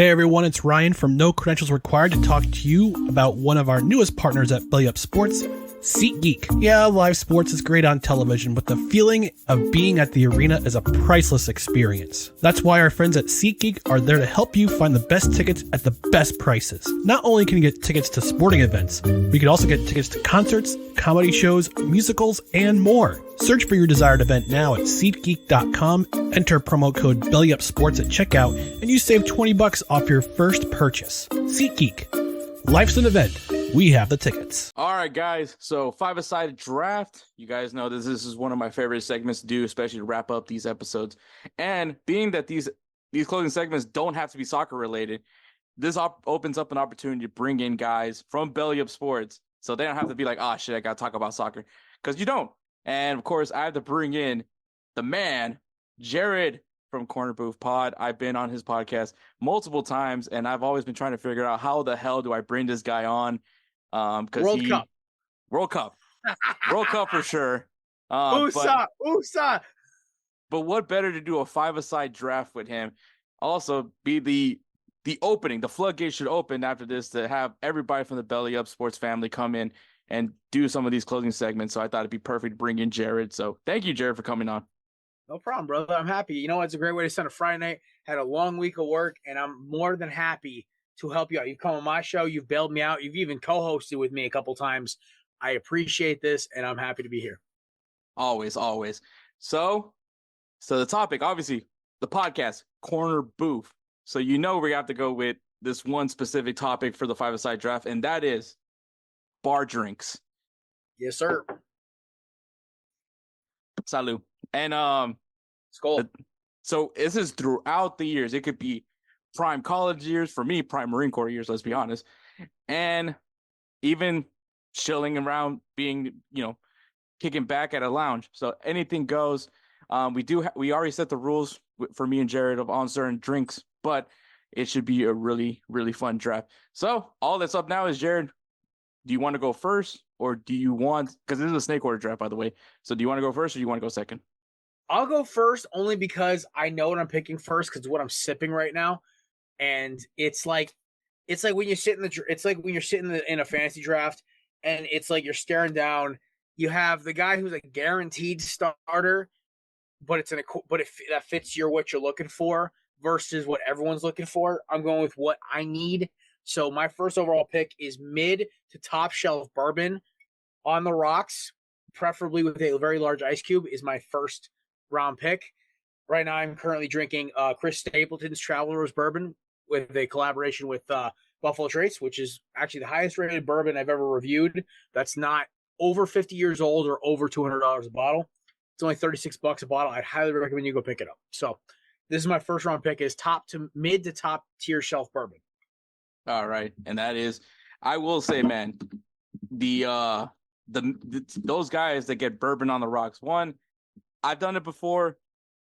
Hey everyone, it's Ryan from No Credentials Required to talk to you about one of our newest partners at BellyUpSports, SeatGeek. Yeah, live sports is great on television, but the feeling of being at the arena is a priceless experience. That's why our friends at SeatGeek are there to help you find the best tickets at the best prices. Not only can you get tickets to sporting events, but you can also get tickets to concerts, comedy shows, musicals, and more. Search for your desired event now at SeatGeek.com, enter promo code BellyUpSports at checkout, and you save $20 off your first purchase. SeatGeek. Life's an event. We have the tickets. All right, guys. So, five-a-side draft. You guys know this is one of my favorite segments to do, especially to wrap up these episodes. And being that these closing segments don't have to be soccer related, this opens up an opportunity to bring in guys from BellyUpSports, so they don't have to be like, oh shit, I gotta talk about soccer, because you don't. And of course, I have to bring in the man, Jared from Corner Booth Pod. I've been on his podcast multiple times, and I've always been trying to figure out how the hell do I bring this guy on. World Cup for sure. USA. But what better to do a five-a-side draft with him? Also, be the opening. The floodgates should open after this to have everybody from the BellyUpSports family come in and do some of these closing segments. So I thought it'd be perfect to bring in Jared. So thank you, Jared, for coming on. No problem, brother. I'm happy. You know, it's a great way to spend a Friday night. Had a long week of work, and I'm more than happy to help you out. You've come on my show. You've bailed me out. You've even co-hosted with me a couple times. I appreciate this, and I'm happy to be here. Always, always. So the topic, obviously, the podcast, Corner Booth. So you know we have to go with this one specific topic for the five-a-side draft, and that is bar drinks. Yes, sir. Salud. And Skol. So this is throughout the years. It could be prime college years, for me, prime Marine Corps years, let's be honest. And even chilling around, being, kicking back at a lounge. So anything goes. We already set the rules for me and Jared on certain drinks, but it should be a really, really fun draft. So all that's up now is, Jared, do you want to go first, or do you want, because this is a snake order draft, by the way. So do you want to go first, or do you want to go second? I'll go first only because I know what I'm picking first, because what I'm sipping right now. And it's like when you sit in a fantasy draft, and it's like you're staring down. You have the guy who's a guaranteed starter, but that fits what you're looking for versus what everyone's looking for. I'm going with what I need. So my first overall pick is mid to top shelf bourbon on the rocks, preferably with a very large ice cube, is my first round pick. Right now, I'm currently drinking Chris Stapleton's Traveler's Bourbon with a collaboration with Buffalo Trace, which is actually the highest rated bourbon I've ever reviewed. That's not over 50 years old or over $200 a bottle. It's only $36 a bottle. I'd highly recommend you go pick it up. So this is my first round pick, is mid to top tier shelf bourbon. All right. And that is, I will say, man, those guys that get bourbon on the rocks, one, I've done it before.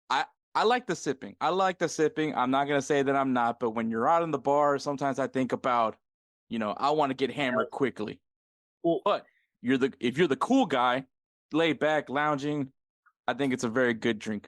I like the sipping. I'm not going to say that I'm not, but when you're out in the bar, sometimes I think about, I want to get hammered quickly. Well, but if you're the cool guy, laid back, lounging, I think it's a very good drink.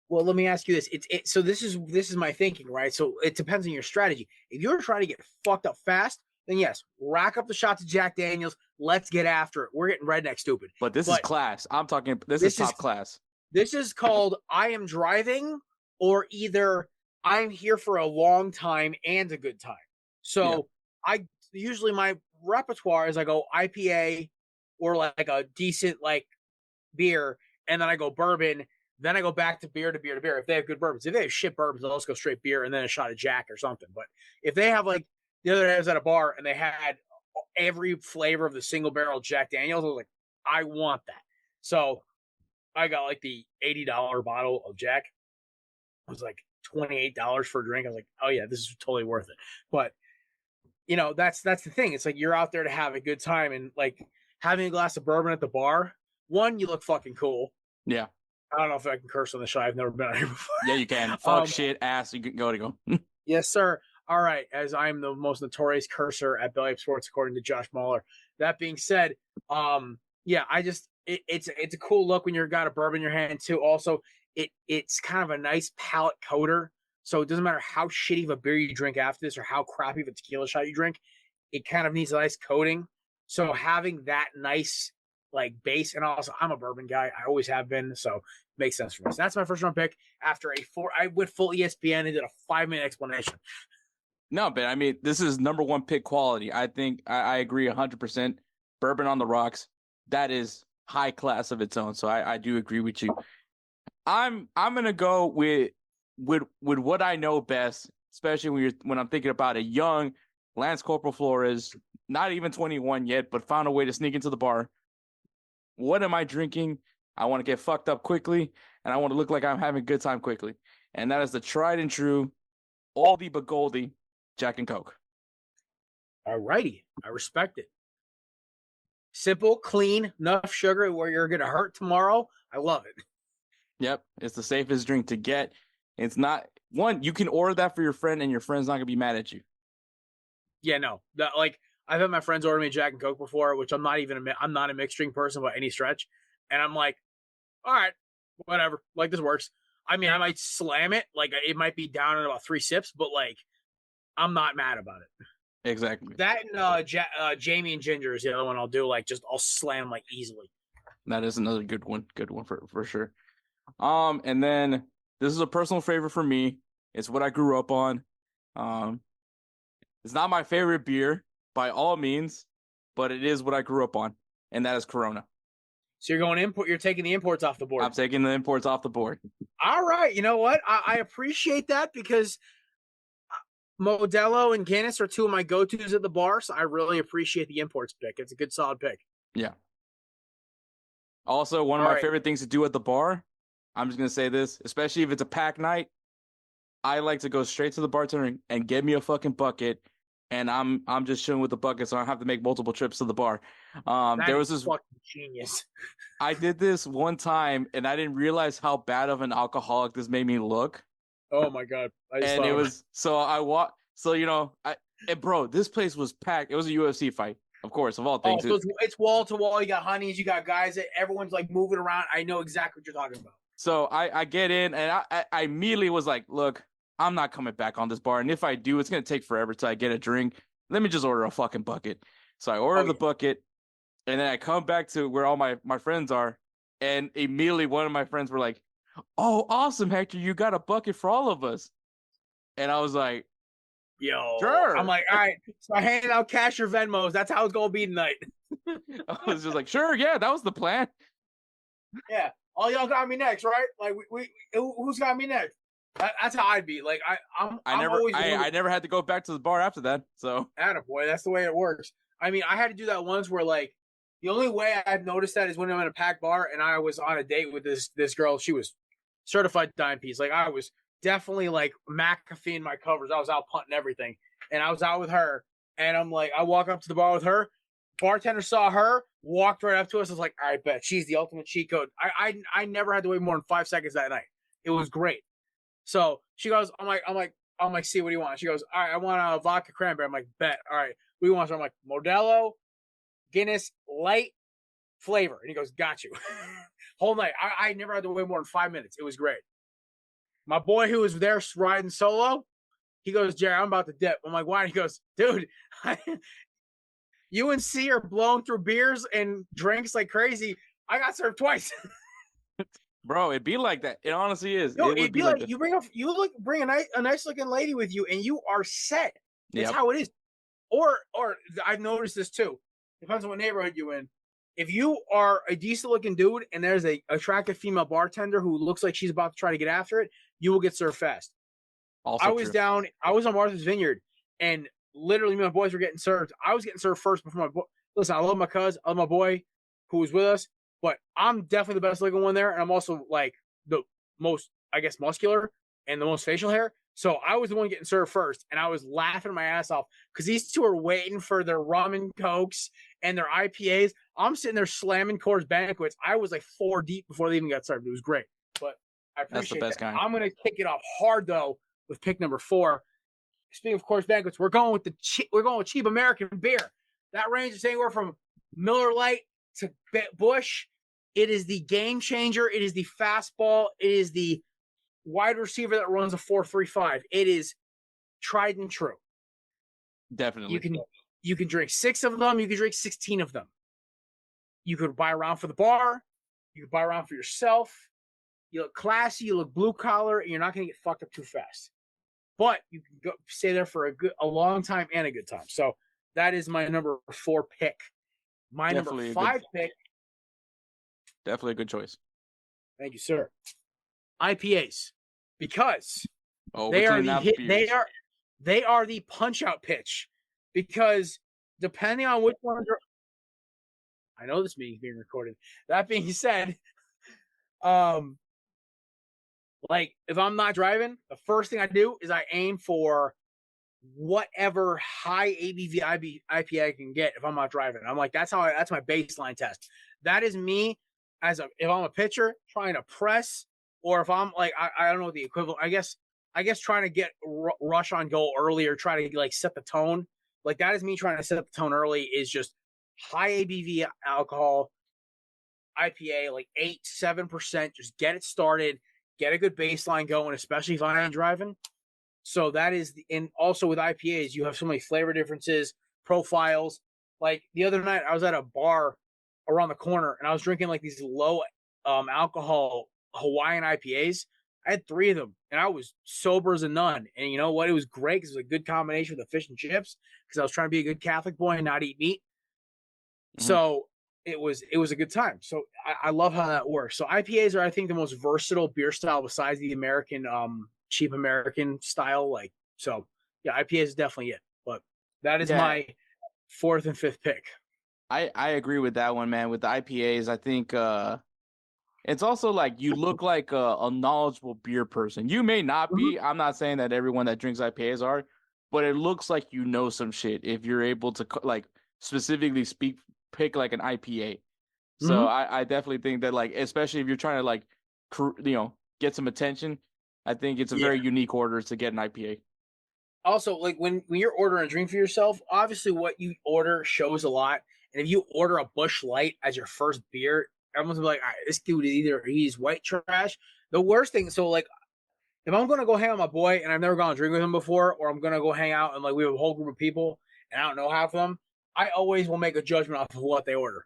Well, let me ask you this. So this is my thinking, right? So it depends on your strategy. If you're trying to get fucked up fast, then yes, rack up the shots of Jack Daniels. Let's get after it. We're getting redneck stupid. But this is class. I'm talking, this is top class. This is called I am driving, or either I'm here for a long time and a good time. So I usually, my repertoire is I go IPA or like a decent beer, and then I go bourbon. Then I go back to beer if they have good bourbons. If they have shit bourbons, I'll just go straight beer and then a shot of Jack or something. But if they have, like, the other day I was at a bar and they had every flavor of the single barrel Jack Daniels, I was like, I want that. So I got like the $80 bottle of Jack. It was like $28 for a drink. I was like, oh yeah, this is totally worth it. But that's the thing. It's like you're out there to have a good time, and like having a glass of bourbon at the bar. One, you look fucking cool. Yeah. I don't know if I can curse on the show. I've never been out here before. Yeah, you can. Fuck, shit, ass. You can go. Yes, sir. All right. As I'm the most notorious cursor at BellyUpSports, according to Josh Mahler. That being said, it's a cool look when you've got a bourbon in your hand too. Also, it's kind of a nice palate coater So it doesn't matter how shitty of a beer you drink after this or how crappy of a tequila shot you drink, it kind of needs a nice coating. So having that nice like base, and also I'm a bourbon guy. I always have been, so it makes sense for me. So that's my first round pick. After I went full ESPN and did a 5-minute explanation. No, but I mean, this is number one pick quality. I think I agree 100%. Bourbon on the rocks, that is high class of its own. So I do agree with you. I'm gonna go with what I know best, especially when I'm thinking about a young Lance Corporal Flores, not even 21 yet, but found a way to sneak into the bar. What am I drinking? I want to get fucked up quickly, and I want to look like I'm having a good time quickly. And that is the tried and true, oldie but goldie, Jack and Coke. All righty. I respect it. Simple, clean, enough sugar where you're going to hurt tomorrow. I love it. Yep. It's the safest drink to get. It's not one, you can order that for your friend and your friend's not going to be mad at you. Yeah, no. Like, I've had my friends order me Jack and Coke before, which I'm not a mixed drink person by any stretch. And I'm like, all right, whatever. Like, this works. I mean, I might slam it. Like, it might be down in about 3 sips, but like, I'm not mad about it. Exactly. That and Jamie and Ginger is the other one I'll do. Like, just I'll slam like easily. That is another good one. Good one for sure. And then this is a personal favorite for me. It's what I grew up on. It's not my favorite beer by all means, but it is what I grew up on, and that is Corona. So you're going import. You're taking the imports off the board. I'm taking the imports off the board. All right. You know what? I appreciate that because Modelo and Guinness are two of my go-tos at the bar, so I really appreciate the imports pick. It's a good, solid pick. Yeah. Also, one of my favorite things to do at the bar, I'm just going to say this, especially if it's a pack night, I like to go straight to the bartender and get me a fucking bucket, and I'm just chilling with the bucket, so I don't have to make multiple trips to the bar. There was this fucking genius. I did this one time, and I didn't realize how bad of an alcoholic this made me look. Oh my god! And it was bro, this place was packed. It was a UFC fight, of course, of all things. So it's wall to wall. You got honeys, you got guys. Everyone's like moving around. I know exactly what you're talking about. So I get in, and I immediately was like, look, I'm not coming back on this bar, and if I do, it's gonna take forever till I get a drink. Let me just order a fucking bucket. So I order the bucket, and then I come back to where all my friends are, and immediately one of my friends were like, "Oh, awesome, Hector, you got a bucket for all of us." And I was like, yo, sure. I'm like, all right. So I handed out cash or Venmos. That's how it's going to be tonight. I was just like, sure. Yeah, that was the plan. Yeah. All y'all got me next, right? Like, who's got me next? That's how I'd be. Like, I never had to go back to the bar after that. So, attaboy, that's the way it works. I mean, I had to do that once where, like, the only way I've noticed that is when I'm in a packed bar and I was on a date with this girl. She was certified dime piece. Like, I was definitely like McAfee in my covers. I was out punting everything. And I was out with her. And I'm like, I walk up to the bar with her. Bartender saw her, walked right up to us. I was like, all right, bet. She's the ultimate cheat code. I never had to wait more than 5 seconds that night. It was great. So she goes, I'm like, see, what do you want? She goes, all right, I want a vodka cranberry. I'm like, bet. All right. What do you want? So I'm like, Modelo, Guinness, light, flavor. And he goes, got you. Whole night. I never had to wait more than 5 minutes. It was great. My boy who was there riding solo, he goes, Jerry, I'm about to dip. I'm like, why? He goes, dude, UNC are blowing through beers and drinks like crazy. I got served twice. Bro, it'd be like that. It honestly is. No, it'd be like you bring a nice looking lady with you and you are set. That's how it is. Or I've noticed this too. Depends on what neighborhood you're in. If you are a decent looking dude and there's a attractive female bartender who looks like she's about to try to get after it, you will get served fast. Also I was on Martha's Vineyard and literally me and my boys were getting served. I was getting served first before my boy. Listen, I love my cousin, I love my boy who was with us, but I'm definitely the best looking one there. And I'm also like the most, I guess, muscular and the most facial hair. So I was the one getting served first, and I was laughing my ass off because these two are waiting for their rum and cokes and their IPAs. I'm sitting there slamming Coors Banquets. I was like 4 deep before they even got served. It was great, but I appreciate That's the best kind. I'm going to kick it off hard though with pick number 4. Speaking of Coors Banquets, we're going with cheap American beer. That range is anywhere from Miller Lite to Busch. It is the game changer. It is the fastball. It is the wide receiver that runs a 4.35. It is tried and true. Definitely. You can drink 6 of them. You can drink 16 of them. You could buy a round for the bar. You could buy a round for yourself. You look classy. You look blue collar, and you're not going to get fucked up too fast. But you can go stay there for a long time and a good time. So that is my number 4 pick. My Definitely number 5 pick. Definitely a good choice. Thank you, sir. IPAs, because Oh, they are they are the punch out pitch. Because depending on which one, I know this meeting is being recorded. That being said, like if I'm not driving, the first thing I do is I aim for whatever high ABV IPA I can get if I'm not driving. I'm like, that's my baseline test. That is me if I'm a pitcher trying to press, or if I'm like, I don't know what the equivalent, I guess trying to get rush on goal early, or try to like set the tone. Like that is me trying to set the tone early, is just high ABV alcohol IPA, like 8-7%, just get it started, get a good baseline going, especially if I ain't driving. So that is and also with IPAs, you have so many flavor differences, profiles. Like the other night, I was at a bar around the corner, and I was drinking like these low alcohol Hawaiian IPAs. I had 3 of them, and I was sober as a nun. And you know what? It was great because it was a good combination with the fish and chips, because I was trying to be a good Catholic boy and not eat meat. Mm-hmm. So it was a good time. So I love how that works. So IPAs are, I think, the most versatile beer style besides the American cheap American style. Like, so yeah, IPA is definitely it. But that is my 4th and 5th pick. I agree with that one, man. With the IPAs, I think it's also like you look like a knowledgeable beer person. You may not be. I'm not saying that everyone that drinks IPAs are, but it looks like you know some shit if you're able to like specifically pick like an IPA. So I definitely think that, like, especially if you're trying to like, get some attention, I think it's a very unique order to get an IPA. Also, like when you're ordering a drink for yourself, obviously what you order shows a lot. And if you order a Busch Light as your first beer, everyone's gonna be like, all right, this dude is either he's white trash. The worst thing, so like, if I'm gonna go hang out with my boy and I've never gone to drink with him before, or I'm gonna go hang out and like we have a whole group of people and I don't know half of them, I always will make a judgment off of what they order.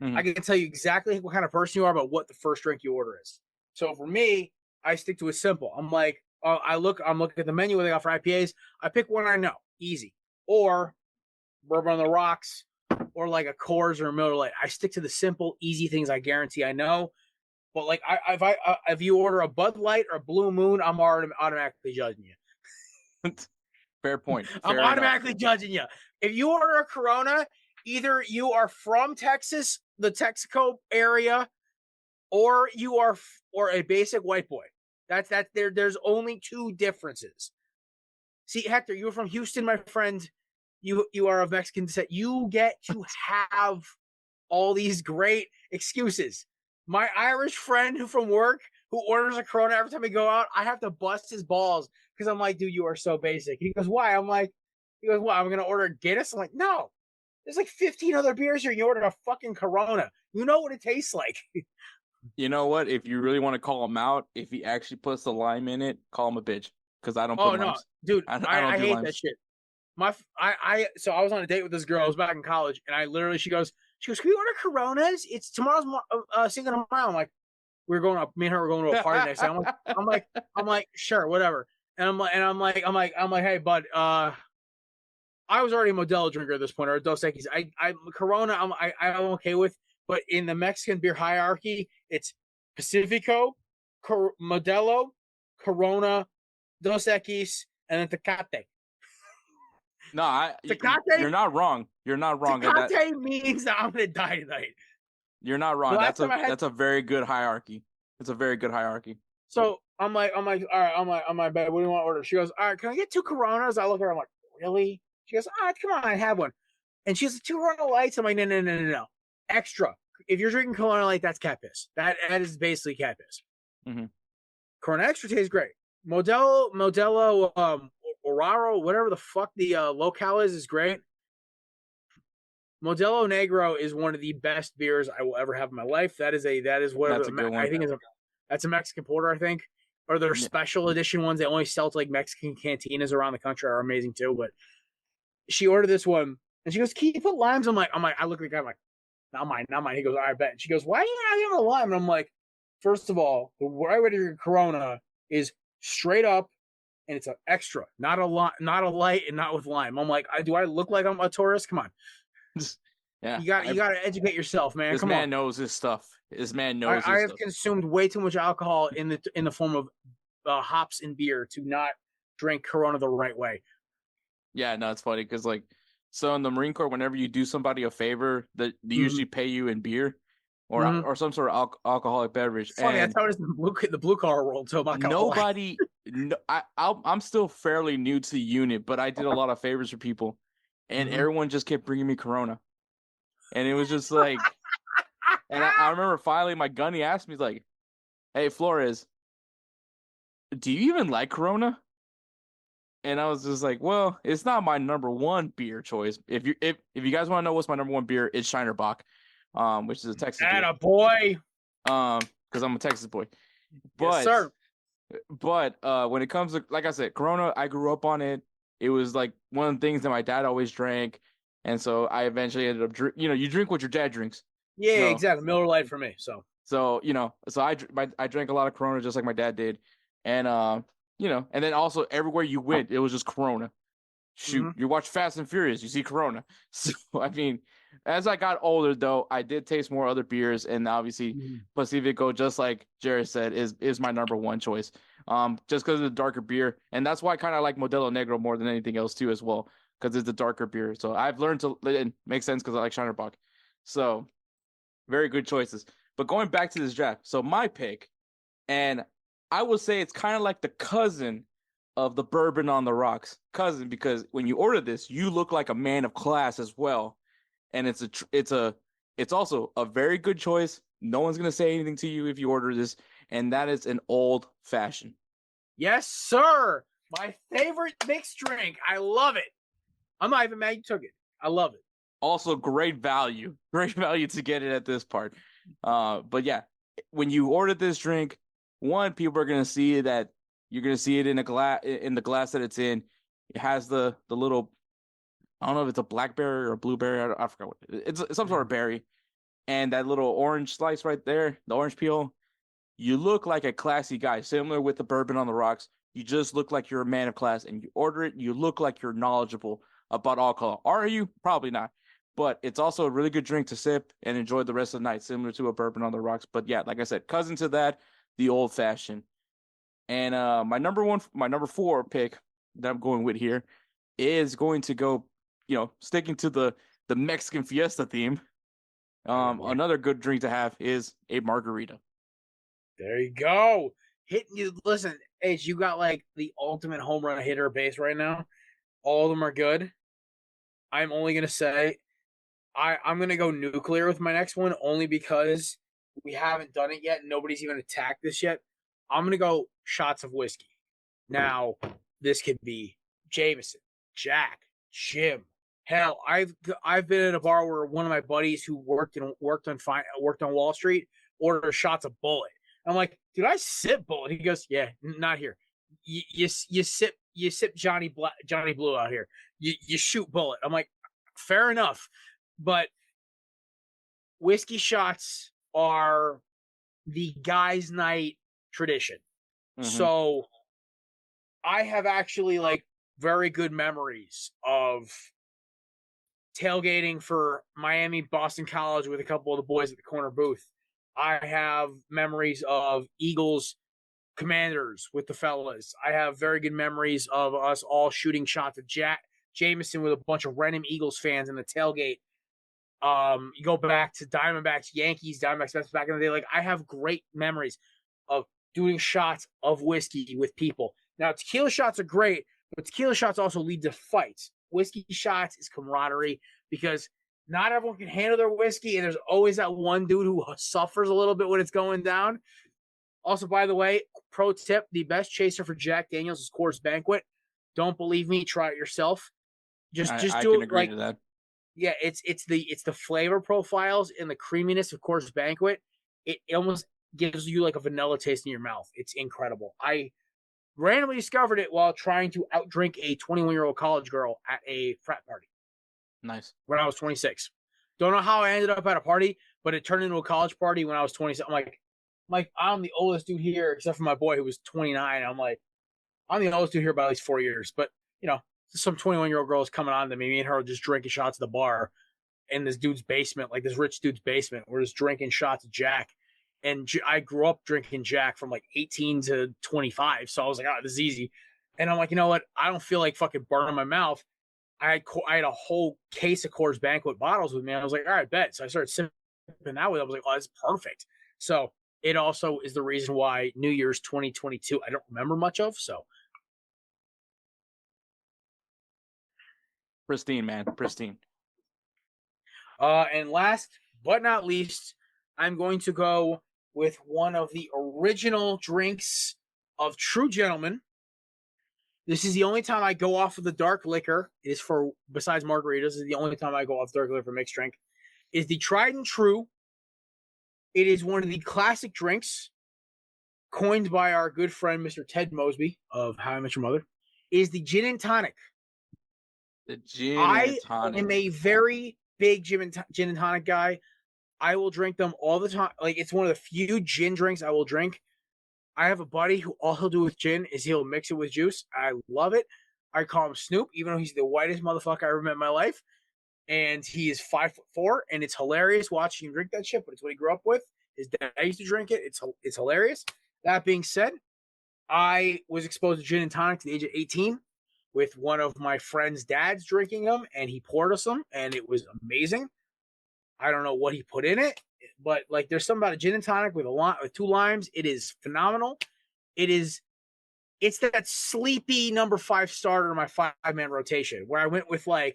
I can tell you exactly what kind of person you are, but what the first drink you order is. So for me, I stick to it simple. I'm like, I'm looking at the menu what they got for IPAs. I pick one I know, easy, or bourbon on the rocks, or like a Coors or a Miller Lite. I stick to the simple, easy things I guarantee I know. But like, if you order a Bud Light or a Blue Moon, I'm automatically judging you. Fair point. I'm automatically judging you. If you order a Corona, either you are from Texas, the Texaco area, or you are a basic white boy. That's there's only 2 differences. See, Hector, you were from Houston, my friend. You are of Mexican descent. You get to have all these great excuses. My Irish friend who from work who orders a Corona every time we go out, I have to bust his balls because I'm like, dude, you are so basic. He goes, why? I'm like, what? I'm gonna order Guinness? I'm like, no. There's like 15 other beers here. And you ordered a fucking Corona. You know what it tastes like. You know what? If you really want to call him out, if he actually puts the lime in it, call him a bitch. Because I don't put limes. No, dude, I hate limes. that shit. So I was on a date with this girl. I was back in college, and she goes, can we order Coronas? It's tomorrow's Cinco de Mayo. I'm like, me and her were going to a party next day. I'm like, sure, whatever. And I'm like, hey, bud, I was already a Modelo drinker at this point, or a Dos Equis. Corona, I'm okay with, but in the Mexican beer hierarchy, it's Pacifico, Modelo, Corona, Dos Equis, and then Tecate. No, you're not wrong. You're not wrong. Tecate means that I'm gonna die tonight. You're not wrong. That's a very good hierarchy. It's a very good hierarchy. So I'm like, all right, on my bed. What do you want to order? She goes, all right, can I get 2 Coronas? I look at her, I'm like, really? She goes, all right, come on, have one. And she's like, 2 Corona Lights. I'm like, no. Extra. If you're drinking Corona Light, that's cat piss. That is basically cat piss. Corona Extra tastes great. Modelo, Oraro, whatever the fuck the locale is great. Modelo Negro is one of the best beers I will ever have in my life. That's a good one. I think that's a Mexican porter, I think. or their special edition ones they only sell to like Mexican cantinas around the country are amazing too. But she ordered this one and she goes, "Can you put limes?" I'm like, I look at the guy, I'm like, not mine. He goes, "I bet." And she goes, "Why are you not having a lime?" And I'm like, first of all, the right way to drink Corona is straight up, and it's an extra, not a light, and not with lime. I'm like, do I look like I'm a tourist? Come on. Yeah, you got to educate yourself, man. This Come man on. knows his stuff. This man knows. I have stuff. consumed way too much alcohol in the form of hops and beer to not drink Corona the right way. Yeah, no, it's funny because like, so in the Marine Corps, whenever you do somebody a favor, that they usually pay you in beer or some sort of alcoholic beverage. Funny, that's how it is in the blue collar world. So nobody, I'm still fairly new to the unit, but I did a lot of favors for people, and everyone just kept bringing me Corona, and it was just like, and I remember finally my gunny asked me, like, "Hey Flores, do you even like Corona?" And I was just like, "Well, it's not my number one beer choice. If you guys want to know what's my number one beer, it's Shinerbach, which is a Texas beer. Attaboy. Because I'm a Texas boy. But, yes, sir. But when it comes to, like I said, Corona, I grew up on it. It was like one of the things that my dad always drank, and so I eventually ended up you drink what your dad drinks. Yeah, exactly. Miller Lite for me. So I drank a lot of Corona just like my dad did, and and then also everywhere you went, it was just Corona. Shoot, you watch Fast and Furious, you see Corona. So I mean, as I got older, though, I did taste more other beers, and obviously Pacifico, just like Jared said, is my number one choice. Just because of the darker beer, and that's why I kind of like Modelo Negro more than anything else too, as well, because it's a darker beer. So I've learned to it makes sense because I like Shinerbach. So very good choices. But going back to this draft, so my pick, and I would say it's kind of like the cousin of the bourbon on the rocks. Cousin, because when you order this, you look like a man of class as well. And it's also a very good choice. No one's going to say anything to you if you order this. And that is an old fashioned. Yes, sir. My favorite mixed drink. I love it. I'm not even mad you took it. I love it. Also, great value. Great value to get it at this part. But yeah, when you order this drink, one, people are going to see that you're going to see it in the glass that it's in. It has the little, I don't know if it's a blackberry or a blueberry. I forgot what it's some sort of berry. And that little orange slice right there, the orange peel. You look like a classy guy, similar with the bourbon on the rocks. You just look like you're a man of class, and you order it. You look like you're knowledgeable about alcohol. Are you? Probably not. But it's also a really good drink to sip and enjoy the rest of the night, similar to a bourbon on the rocks. But yeah, like I said, cousin to that, the old fashioned. And my number 4 pick that I'm going with here is going to go, sticking to the Mexican fiesta theme. Another good drink to have is a margarita. There you go. Listen, H, you got like the ultimate home run hitter base right now. All of them are good. I'm only gonna say I'm gonna go nuclear with my next one only because we haven't done it yet. Nobody's even attacked this yet. I'm gonna go shots of whiskey. Now, this could be Jameson, Jack, Jim. Hell, I've been at a bar where one of my buddies who worked on Wall Street ordered shots of Bullet. I'm like, dude, I sip Bullet. He goes, yeah, not here. You sip Johnny Blue out here. You shoot Bullet. I'm like, fair enough, but whiskey shots are the guys' night tradition. So I have actually like very good memories of tailgating for Miami Boston College with a couple of the boys at the corner booth. I have memories of Eagles Commanders with the fellas. I have very good memories of us all shooting shots at Jameson with a bunch of random Eagles fans in the tailgate. You go back to Diamondbacks, Yankees, Diamondbacks back in the day. Like, I have great memories of doing shots of whiskey with people. Now, tequila shots are great, but tequila shots also lead to fights. Whiskey shots is camaraderie because not everyone can handle their whiskey, and there's always that one dude who suffers a little bit when it's going down. Also, by the way, pro tip, the best chaser for Jack Daniels is Coors Banquet. Don't believe me, try it yourself. Just do it agree to that. Yeah, it's the flavor profiles and the creaminess of Coors Banquet. It almost gives you like a vanilla taste in your mouth. It's incredible. I randomly discovered it while trying to outdrink a 21-year-old college girl at a frat party. Nice. When I was 26. Don't know how I ended up at a party, but it turned into a college party when I was 27. I'm like, I'm the oldest dude here, except for my boy who was 29. I'm like, I'm the oldest dude here by at least 4 years. But, some 21-year-old girl is coming on to me. Me and her are just drinking shots at the bar in this dude's basement, like this rich dude's basement. We're just drinking shots of Jack. And I grew up drinking Jack from like 18 to 25. So I was like, this is easy. And I'm like, you know what? I don't feel like fucking burning my mouth. I had a whole case of Coors Banquet bottles with me. I was like, all right, bet. So I started sipping that way. I was like, oh, that's perfect. So it also is the reason why New Year's 2022, I don't remember much of. So Pristine, man. Pristine. And last but not least, I'm going to go with one of the original drinks of True Gentlemen. This is the only time I go off of the dark liquor. It is for, besides margaritas, this is the only time I go off dark liquor for mixed drink. Is the tried and true. It is one of the classic drinks coined by our good friend, Mr. Ted Mosby of How I Met Your Mother. Is the gin and tonic. The gin and tonic. I am a very big gin and tonic guy. I will drink them all the time. Like, it's one of the few gin drinks I will drink. I have a buddy who all he'll do with gin is he'll mix it with juice. I love it. I call him Snoop, even though he's the whitest motherfucker I ever met in my life. And he is 5'4", and it's hilarious watching him drink that shit, but it's what he grew up with. His dad used to drink it. It's hilarious. That being said, I was exposed to gin and tonic at the age of 18 with one of my friend's dads drinking them, and he poured us some, and it was amazing. I don't know what he put in it, but like there's something about a gin and tonic with with 2 limes. It is phenomenal. It's that sleepy number 5 starter in my 5-man rotation where I went with I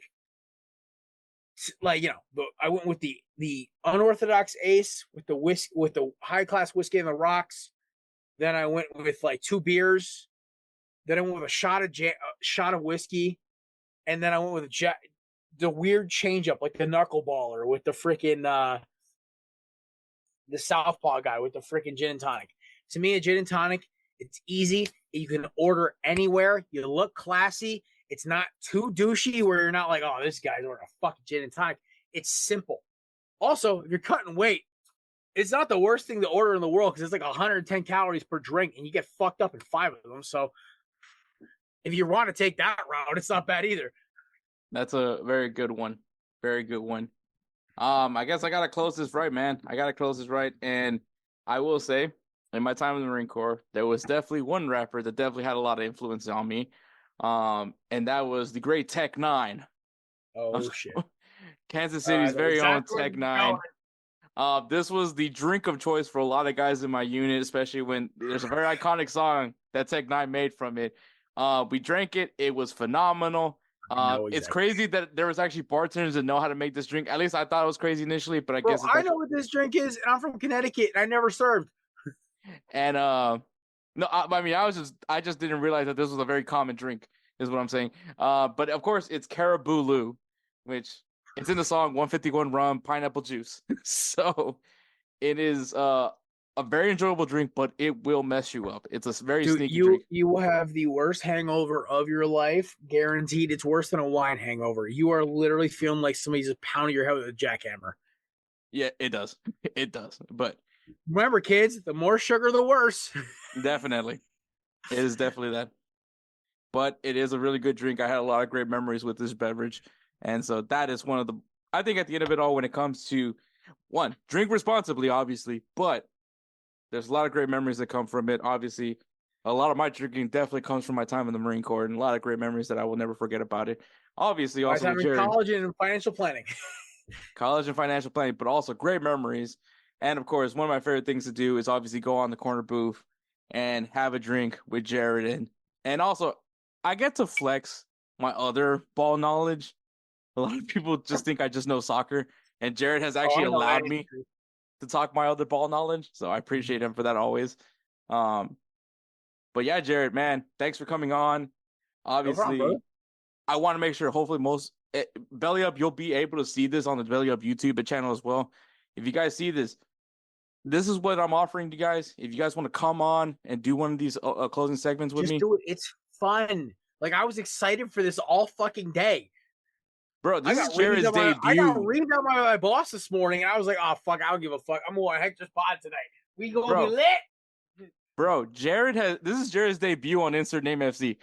went with the unorthodox ace with the high class whiskey and the rocks. Then I went with like 2 beers. Then I went with a shot of whiskey, and then I went with the weird change up, like the knuckleballer with the freaking the southpaw guy with the freaking gin and tonic. To me, a gin and tonic, it's easy. You can order anywhere. You look classy. It's not too douchey where you're not like, oh, this guy's ordering a fucking gin and tonic. It's simple. Also, if you're cutting weight, it's not the worst thing to order in the world because it's like 110 calories per drink, and you get fucked up in 5 of them. So if you want to take that route, it's not bad either. That's a very good one. Very good one. I guess I gotta close this right, man. I gotta close this right. And I will say, in my time in the Marine Corps, there was definitely one rapper that definitely had a lot of influence on me. And that was the great Tech 9. Oh shit. Kansas City's very own Tech 9. This was the drink of choice for a lot of guys in my unit, especially when there's a very iconic song that Tech 9 made from it. We drank it. It was phenomenal. Exactly. It's crazy that there was actually bartenders that know how to make this drink. At least I thought it was crazy initially, but I guess I know what this drink is, and I'm from Connecticut, and I never served. And no, I just didn't realize that this was a very common drink, is what I'm saying. But of course, it's Caribou, which it's in the song 151 rum, pineapple juice. So it is a very enjoyable drink, but it will mess you up. It's a very sneaky drink. You will have the worst hangover of your life, guaranteed. It's worse than a wine hangover. You are literally feeling like somebody's just pounding your head with a jackhammer. Yeah, it does. It does. But remember, kids, the more sugar, the worse. Definitely. It is definitely that. But it is a really good drink. I had a lot of great memories with this beverage. And so that is one of the, I think at the end of it all, when it comes to, one, drink responsibly, obviously, but there's a lot of great memories that come from it. Obviously, a lot of my drinking definitely comes from my time in the Marine Corps, and a lot of great memories that I will never forget about it. Obviously, also my time in college and financial planning. College and financial planning, but also great memories. And of course, one of my favorite things to do is obviously go on the corner booth and have a drink with Jared. And also, I get to flex my other ball knowledge. A lot of people just think I just know soccer, and Jared has actually allowed me to talk my other ball knowledge. So I appreciate him for that always. But yeah, Jared, man, thanks for coming on. Obviously, no problem, I want to make sure, hopefully Belly Up, you'll be able to see this on the Belly Up YouTube channel as well. If you guys see this, this is what I'm offering to you guys. If you guys want to come on and do one of these closing segments with me, do it. It's fun. Like, I was excited for this all fucking day. bro. This is Jared's debut. I got reamed out by my boss this morning, and I was like, "Oh fuck, I don't give a fuck. I'm going Hector's pod today. We gonna be lit." Bro, this is Jared's debut on Insert Name FC.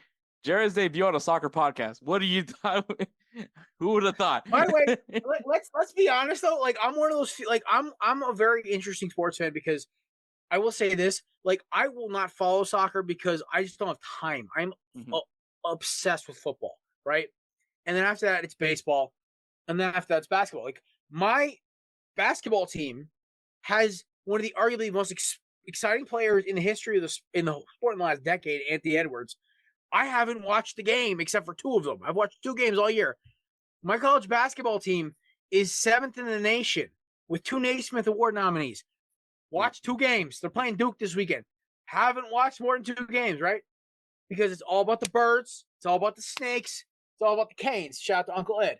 Jared's debut on a soccer podcast. What do you who would have thought? By the way, let's be honest though. Like, I'm one of those, like, I'm a very interesting sports fan, because I will say this, like, I will not follow soccer because I just don't have time. I'm obsessed with football, right? And then after that, it's baseball, and then after that, it's basketball. Like, my basketball team has one of the arguably most exciting players in the history of in the sport in the last decade, Anthony Edwards. I haven't watched the game except for 2 of them. I've watched 2 games all year. My college basketball team is 7th in the nation with 2 Naismith Award nominees. Watch 2 games. They're playing Duke this weekend. Haven't watched more than 2 games, right? Because it's all about the birds. It's all about the snakes. It's all about the canes. Shout out to Uncle Ed.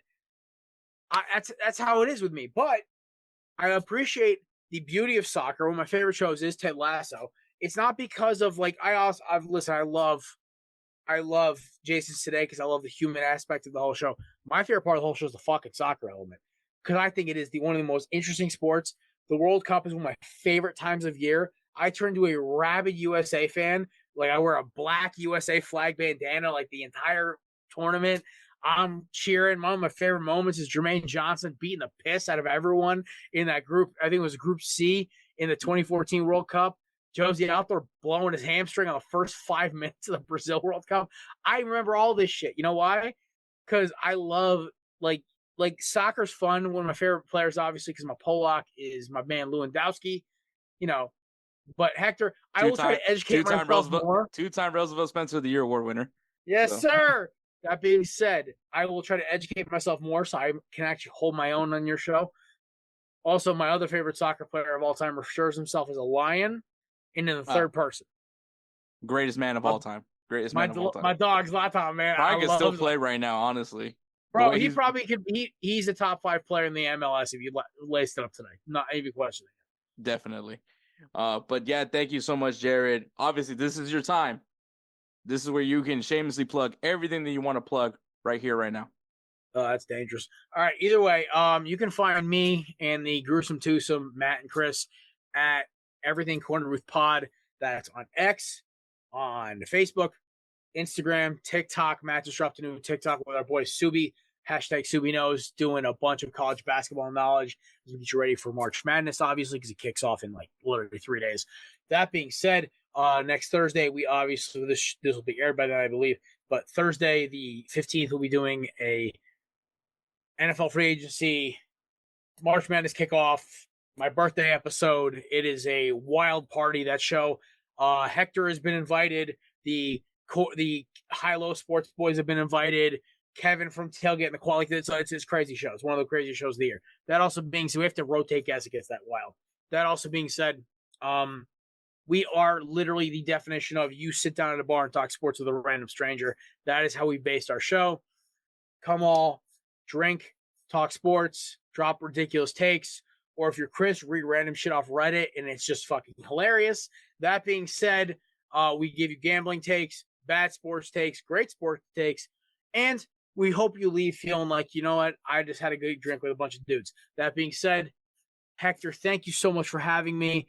That's how it is with me. But I appreciate the beauty of soccer. One of my favorite shows is Ted Lasso. It's not because of, like, I love Jason's Today because I love the human aspect of the whole show. My favorite part of the whole show is the fucking soccer element, because I think it is one of the most interesting sports. The World Cup is one of my favorite times of year. I turn to a rabid USA fan. Like, I wear a black USA flag bandana like the entire tournament. I'm cheering. One of my favorite moments is Jermaine Johnson beating the piss out of everyone in that group. I think it was Group C in the 2014 World Cup. Josie out there blowing his hamstring on the first 5 minutes of the Brazil World Cup. I remember all this shit. You know why? Because I love, like soccer's fun. One of my favorite players, obviously, because my Polak is my man Lewandowski. You know, but Hector, I will try to educate myself more. 2-time Roosevelt Spencer of the Year award winner. Yes, sir. That being said, I will try to educate myself more so I can actually hold my own on your show. Also, my other favorite soccer player of all time refers himself as a lion. And in the third person. Greatest man of all time. Greatest man of all time. My dog's Zlatan, man. I could still play right now, honestly. Bro, he probably could. He's a top 5 player in the MLS if you laced it up today. Not even questioning it. Definitely. But yeah, thank you so much, Jared. Obviously, this is your time. This is where you can shamelessly plug everything that you want to plug right here, right now. Oh, that's dangerous. All right. Either way, you can find me and the Gruesome Twosome, Matt and Chris, at Everything Corner Roof Pod. That's on X, on Facebook, Instagram, TikTok. Matt just dropped a new TikTok with our boy Subi, hashtag Subi Knows, doing a bunch of college basketball knowledge as we get you ready for March Madness, obviously, because it kicks off in like literally 3 days. That being said, next Thursday, we obviously, this will be aired by then, I believe, but Thursday, the 15th, we'll be doing a NFL free agency March Madness kickoff. My birthday episode. It is a wild party, that show. Hector has been invited. The high-low sports boys have been invited. Kevin from Tailgate and the Quality. So it's crazy show. It's one of the craziest shows of the year. That also being said, we have to rotate as it gets that wild. That also being said, we are literally the definition of you sit down at a bar and talk sports with a random stranger. That is how we based our show. Come all, drink, talk sports, drop ridiculous takes. Or if you're Chris, read random shit off Reddit, and it's just fucking hilarious. That being said, we give you gambling takes, bad sports takes, great sports takes, and we hope you leave feeling like, you know what, I just had a good drink with a bunch of dudes. That being said, Hector, thank you so much for having me.